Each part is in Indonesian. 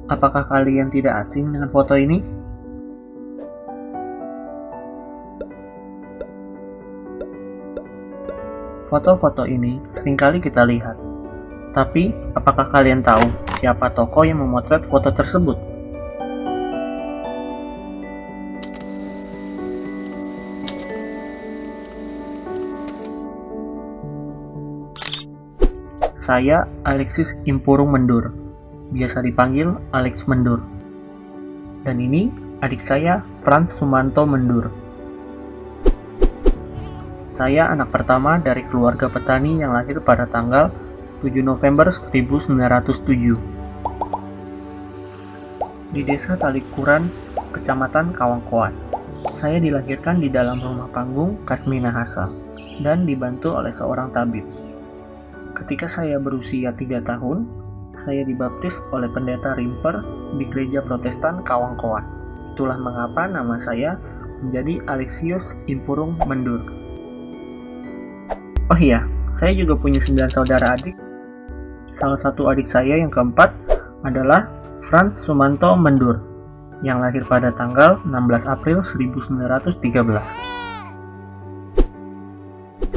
Apakah kalian tidak asing dengan foto ini? Foto-foto ini seringkali kita lihat. Tapi, apakah kalian tahu siapa tokoh yang memotret foto tersebut? Saya Alexis Impurung Mendur, biasa dipanggil Alex Mendur. Dan ini adik saya Frans Sumanto Mendur. Saya anak pertama dari keluarga petani yang lahir pada tanggal 7 November 1907 di Desa Talikuran, Kecamatan Kawangkoan. Saya dilahirkan di dalam rumah panggung khas Minahasa dan dibantu oleh seorang tabib. Ketika saya berusia 3 tahun, saya dibaptis oleh pendeta Rimper di gereja Protestan Kawangkoan. Itulah mengapa nama saya menjadi Alexius Impurung Mendur. Oh iya, saya juga punya 9 saudara adik. Salah satu adik saya yang keempat adalah Frans Sumanto Mendur, yang lahir pada tanggal 16 April 1913.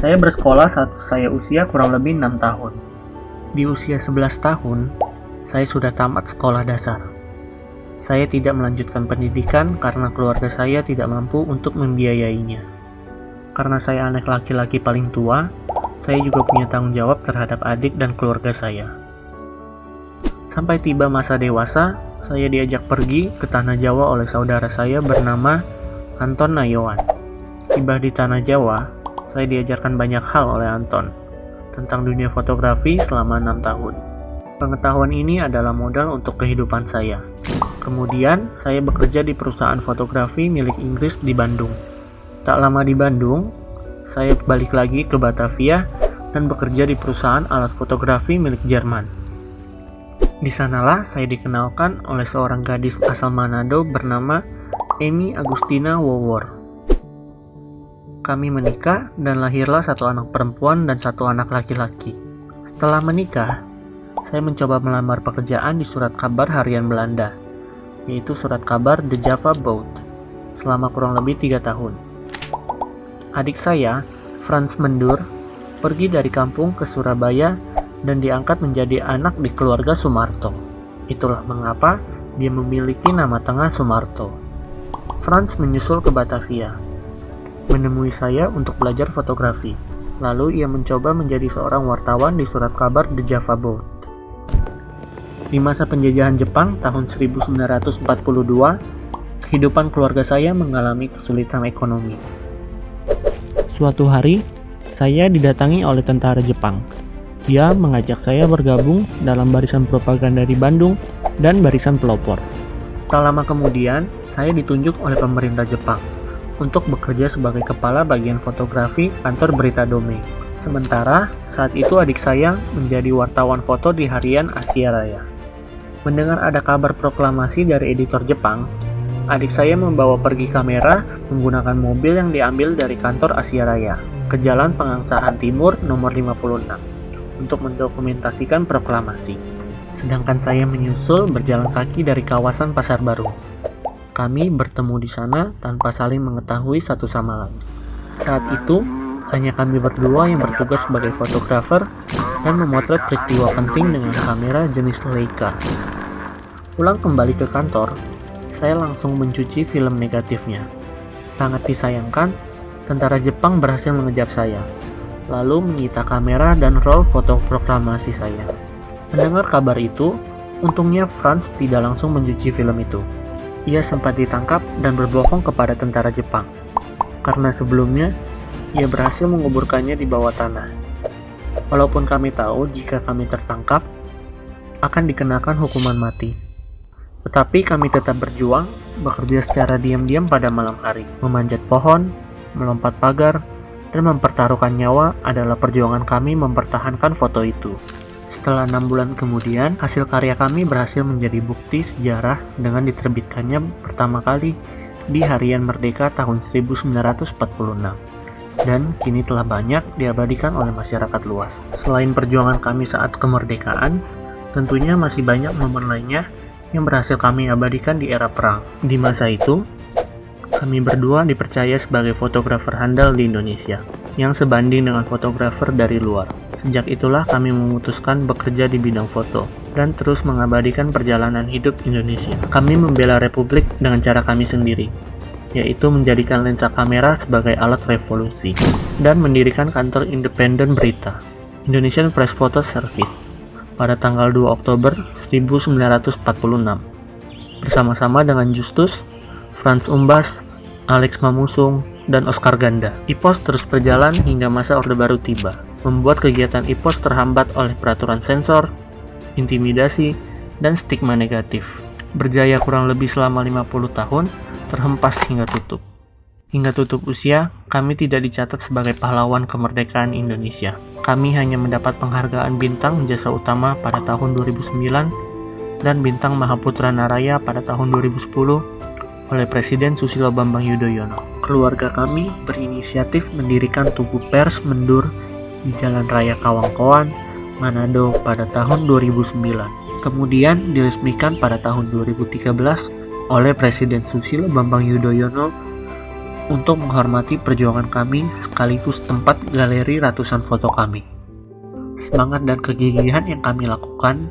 Saya bersekolah saat saya usia kurang lebih 6 tahun. Di usia 11 tahun, saya sudah tamat sekolah dasar. Saya tidak melanjutkan pendidikan karena keluarga saya tidak mampu untuk membiayainya. Karena saya anak laki-laki paling tua, saya juga punya tanggung jawab terhadap adik dan keluarga saya. Sampai tiba masa dewasa, saya diajak pergi ke Tanah Jawa oleh saudara saya bernama Anton Nayawan. Tiba di Tanah Jawa, saya diajarkan banyak hal oleh Anton tentang dunia fotografi selama 6 tahun. Pengetahuan ini adalah modal untuk kehidupan saya. Kemudian, saya bekerja di perusahaan fotografi milik Inggris di Bandung. Tak lama di Bandung, saya balik lagi ke Batavia dan bekerja di perusahaan alat fotografi milik Jerman. Di sanalah saya dikenalkan oleh seorang gadis asal Manado bernama Amy Agustina Wowor. Kami menikah dan lahirlah satu anak perempuan dan satu anak laki-laki. Setelah menikah, saya mencoba melamar pekerjaan di surat kabar harian Belanda, yaitu surat kabar The Java Boat, selama kurang lebih 3 tahun. Adik saya, Frans Mendur, pergi dari kampung ke Surabaya dan diangkat menjadi anak di keluarga Sumarto. Itulah mengapa dia memiliki nama tengah Sumarto. Frans menyusul ke Batavia, menemui saya untuk belajar fotografi. Lalu ia mencoba menjadi seorang wartawan di surat kabar The Java Boat. Di masa penjajahan Jepang tahun 1942, kehidupan keluarga saya mengalami kesulitan ekonomi. Suatu hari, saya didatangi oleh tentara Jepang. Dia mengajak saya bergabung dalam barisan propaganda di Bandung dan barisan pelopor. Tak lama kemudian, saya ditunjuk oleh pemerintah Jepang untuk bekerja sebagai kepala bagian fotografi kantor berita Dome. Sementara, saat itu adik saya menjadi wartawan foto di harian Asia Raya. Mendengar ada kabar proklamasi dari editor Jepang, adik saya membawa pergi kamera menggunakan mobil yang diambil dari kantor Asia Raya ke Jalan Pengangsahan Timur nomor 56 untuk mendokumentasikan proklamasi. Sedangkan saya menyusul berjalan kaki dari kawasan Pasar Baru. Kami bertemu di sana tanpa saling mengetahui satu sama lain. Saat itu, hanya kami berdua yang bertugas sebagai fotografer dan memotret peristiwa penting dengan kamera jenis Leica. Pulang kembali ke kantor, saya langsung mencuci film negatifnya. Sangat disayangkan, tentara Jepang berhasil mengejar saya, lalu menyita kamera dan roll foto proklamasi saya. Mendengar kabar itu, untungnya Frans tidak langsung mencuci film itu. Ia sempat ditangkap dan berbohong kepada tentara Jepang, karena sebelumnya ia berhasil menguburkannya di bawah tanah. Walaupun kami tahu jika kami tertangkap, akan dikenakan hukuman mati. Tetapi kami tetap berjuang, bekerja secara diam-diam pada malam hari. Memanjat pohon, melompat pagar, dan mempertaruhkan nyawa adalah perjuangan kami mempertahankan foto itu. Setelah 6 bulan kemudian, hasil karya kami berhasil menjadi bukti sejarah dengan diterbitkannya pertama kali di Harian Merdeka tahun 1946. Dan kini telah banyak diabadikan oleh masyarakat luas. Selain perjuangan kami saat kemerdekaan, tentunya masih banyak momen lainnya yang berhasil kami abadikan di era perang. Di masa itu, kami berdua dipercaya sebagai fotografer handal di Indonesia, yang sebanding dengan fotografer dari luar. Sejak itulah kami memutuskan bekerja di bidang foto, dan terus mengabadikan perjalanan hidup Indonesia. Kami membela Republik dengan cara kami sendiri, yaitu menjadikan lensa kamera sebagai alat revolusi, dan mendirikan kantor independen berita, Indonesian Press Photo Service, pada tanggal 2 Oktober 1946, bersama-sama dengan Justus, Franz Umbas, Alex Mamusung, dan Oscar Ganda. IPOS terus berjalan hingga masa Orde Baru tiba, membuat kegiatan IPOS terhambat oleh peraturan sensor, intimidasi, dan stigma negatif. Berjaya kurang lebih selama 50 tahun, terhempas hingga tutup. Hingga tutup usia, kami tidak dicatat sebagai pahlawan kemerdekaan Indonesia. Kami hanya mendapat penghargaan Bintang Jasa Utama pada tahun 2009 dan Bintang Mahaputra Naraya pada tahun 2010 oleh Presiden Susilo Bambang Yudhoyono. Keluarga kami berinisiatif mendirikan Tugu Pers Mendur di Jalan Raya Kawangkoan, Manado pada tahun 2009. Kemudian diresmikan pada tahun 2013 oleh Presiden Susilo Bambang Yudhoyono untuk menghormati perjuangan kami sekaligus tempat galeri ratusan foto kami. Semangat dan kegigihan yang kami lakukan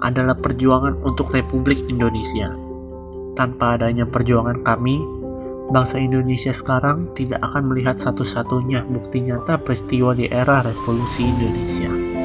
adalah perjuangan untuk Republik Indonesia. Tanpa adanya perjuangan kami, bangsa Indonesia sekarang tidak akan melihat satu-satunya bukti nyata peristiwa di era revolusi Indonesia.